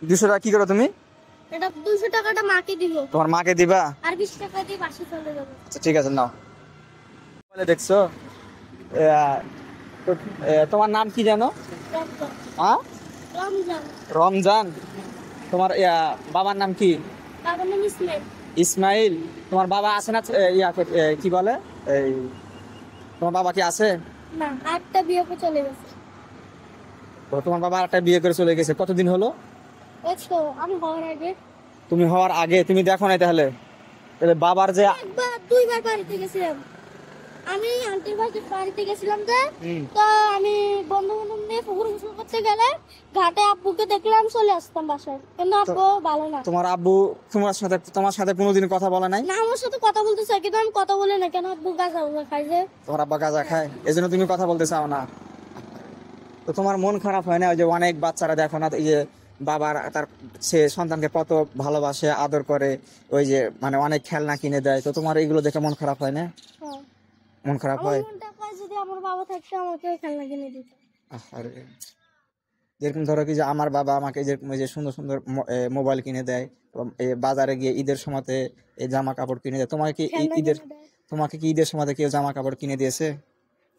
200 টাকা কি করো তুমি? এটা 200 টাকাটা মাকে দিব। তোমার মাকে দিবা? আর 20 টাকা দিয়ে বাসে চলে যাবো। আচ্ছা ঠিক আছে নাও। বলে দেখছো তো, তোমার নাম কি জানো? রমজান। হ্যাঁ রমজান। রমজান। তোমার বাবার নাম কি? বাবার নাম ইসমাইল। ইসমাইল। তোমার বাবা আছে না? কি বলে এই, তোমার বাবা কি আছে? না, আটটা বিয়ে করে চলে গেছে। তো তোমার বাবা একটা বিয়ে করে চলে গেছে, কতদিন হলো? বুঝছো, আমি হওয়ার আগে তুমি হওয়ার আগে তুমি দেখো নাই তাহলে? তাহলে বাবার যে একবার দুইবার বাড়িতে গেছিলাম। আমি আন্টির বাড়িতে গেছিলাম যে, তো আমি বন্ধু বান্ধব নিয়ে পুকুর গোসল করতে গেলে ঘাটে আব্বুকে দেখলাম, চলে আসতাম বাসায়। কিন্তু আব্বু ভালো না। তোমার আব্বু তোমার সাথে কোনোদিন কথা বলে নাই? না, আমার সাথে কথা বলতে চাই কিন্তু আমি কথা বলি না কেন, আব্বু গাঁজা খাই যে। তোমার আব্বা গাঁজা খায়, এজন্য তুমি কথা বলতে চাও না? তো তোমার মন খারাপ হয় না? ওই যে অনেক বাচ্চারা দেখো না, এই যে বাবার তার সে সন্তানকে কত ভালোবাসে আদর করে, ওই যে মানে অনেক খেলনা কিনে দেয়, তো তোমার এইগুলো দেখে মন খারাপ হয় না? হ্যাঁ। মন খারাপ আমার হয়? মনটা কয় যদি আমার বাবা থাকতো আমাকে খেলনা কিনে দিত। আরে যেরকম ধরো কি যে আমার বাবা আমাকে যেরকম এই যে সুন্দর সুন্দর মোবাইল কিনে দেয়, বাজারে গিয়ে ঈদের সময়তে এই জামা কাপড় কিনে দেয়, তোমাকে কি খেলনা ঈদের কিনে দেয়। তোমাকে কি ঈদের সময়তে কেউ জামা কাপড় কিনে দিয়েছে?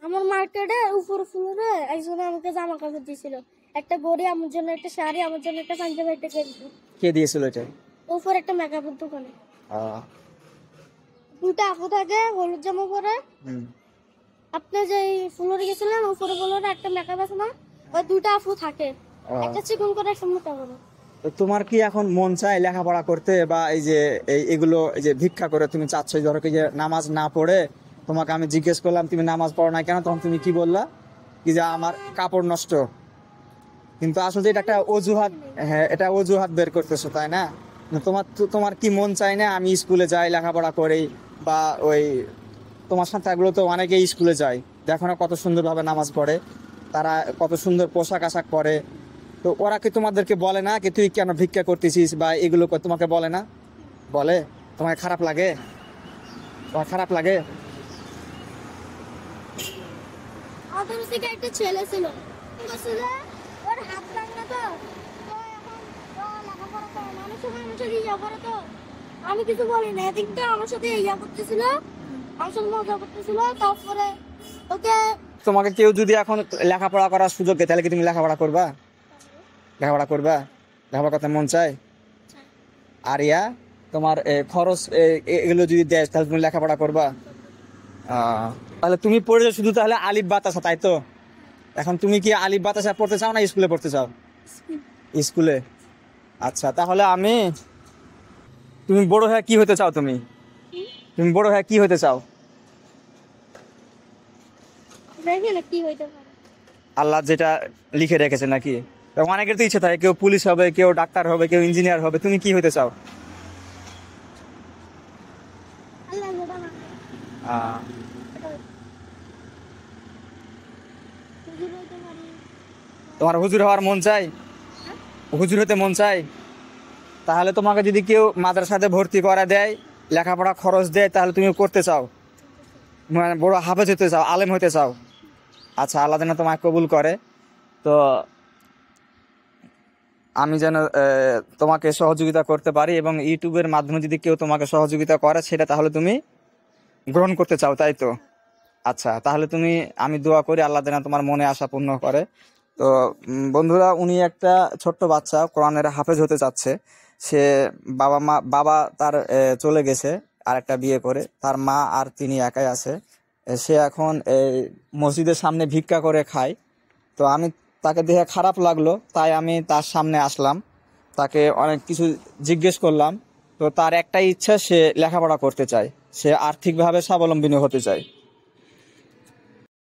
আমার মার্কেটে উপর ফ্লোরে একজন আমাকে জামা কাপড় দিয়েছিল। একটা গড়ি আমার জন্য, একটা শাড়ি আমার জন্য, একটা পাঞ্জাবি, একটা গেঞ্জি। কে দিয়েছিল এটা? উপর একটা মেকআপের দোকানে আহ, দুটা আপু থাকে হলুদ জামা পরে। হুম। আপনি যে ফ্লোরে গেছিলেন উপরে ফ্লোরে একটা মেকআপ আছে না, ওই দুটা আপু থাকে, একটা চিকন করে একটা মোটা করে। তো তোমার কি এখন মন চায় লেখাপড়া করতে, বা এই যে এগুলো এই যে ভিক্ষা করে তুমি চাচ্ছ, ধরো কি যে নামাজ না পড়ে তোমাকে আমি জিজ্ঞেস করলাম তুমি নামাজ পড়ো না কেন, তখন তুমি কি বললা? কি যে আমার কাপড় নষ্ট। কিন্তু আসলে এটা একটা অজুহাত। হ্যাঁ, এটা অজুহাত বের করতেছো, তাই না? তোমার কি মন চায় না আমি স্কুলে যাই লেখাপড়া করি, বা ওই তোমার সাথে এগুলো তো অনেকেই স্কুলে যায়, দেখো না কত সুন্দরভাবে নামাজ পড়ে, তারা কত সুন্দর পোশাক আশাক পরে। তো ওরা কি তোমাদেরকে বলে না কি তুই কেন ভিক্ষা করতেছিস, বা এগুলো তোমাকে বলে না? বলে? তোমার খারাপ লাগে? তোমার খারাপ লাগে? আমাদের থেকে একটা ছেলে ছিল, বলছিল ওর হাত ভাঙলো তো, তো এখন ও লেখাপড়া করে না, অনেক সময় আমার সাথে ইয়া করে তো আমি কিছু বলি না। এদিকটা আমার সাথে ইয়া করতেছিল, আমার সাথে মজা করতেছিল। তারপরে ওকে তোমাকে কেউ যদি এখন লেখাপড়া করার সুযোগ দেয় তাহলে কি তুমি লেখাপড়া করবা? লেখাপড়া করবা? লেখাপড়া করতে মন চায়? আর তোমার খরচ এগুলো যদি দেয় তাহলে তুমি লেখাপড়া করবা? তাহলে তুমি পড়েছো শুধু তাহলে আলিফ বাতাসা, তাই তো? এখন তুমি কি আলিফ বাতাসা পড়তে চাও না স্কুলে পড়তে চাও? স্কুলে। আচ্ছা তাহলে তুমি বড় হয়ে কি হতে চাও? তুমি বড় হয়ে কি হতে চাও? দেখি না কি হইতে পারে। আল্লাহ যেটা লিখে রেখেছে নাকি? অনেকের তো ইচ্ছে থাকে, কেউ পুলিশ হবে, কেউ ডাক্তার হবে, কেউ ইঞ্জিনিয়ার হবে, তুমি কি হতে চাও? আল্লাহ যেটা মানে আহ, হুজুর হইতে পারি। তোমার হুজুর হওয়ার মন চাই? হুজুর হতে মন চাই? তাহলে তোমাকে যদি কেউ মাদ্রাসাতে ভর্তি করা দেয়, লেখাপড়া খরচ দেয়, তাহলে তুমি করতে চাও? মানে বড় হাফেজ হতে চাও, আলেম হতে চাও? আচ্ছা, আল্লাহ যেন তোমাকে কবুল করে। তো আমি যেন তোমাকে সহযোগিতা করতে পারি, এবং ইউটিউবের মাধ্যমে যদি কেউ তোমাকে সহযোগিতা করে সেটা তাহলে তুমি গ্রহণ করতে চাও, তাই তো? আচ্ছা তাহলে আমি দোয়া করি আল্লাহ যেন তোমার মনে আশা পূর্ণ করে। তো বন্ধুরা, উনি একটা ছোট্ট বাচ্চা কোরআনের হাফেজ হতে চাচ্ছে। সে বাবা তার চলে গেছে আর একটা বিয়ে করে, তার মা আর তিনি একাই আছে। সে এখন এই মসজিদের সামনে ভিক্ষা করে খায়। তো আমি তাকে দেখে খারাপ লাগলো, তাই আমি তার সামনে আসলাম, তাকে অনেক কিছু জিজ্ঞেস করলাম। তো তার একটাই ইচ্ছা, সে লেখাপড়া করতে চায়, সে আর্থিকভাবে স্বাবলম্বী হতে চায়।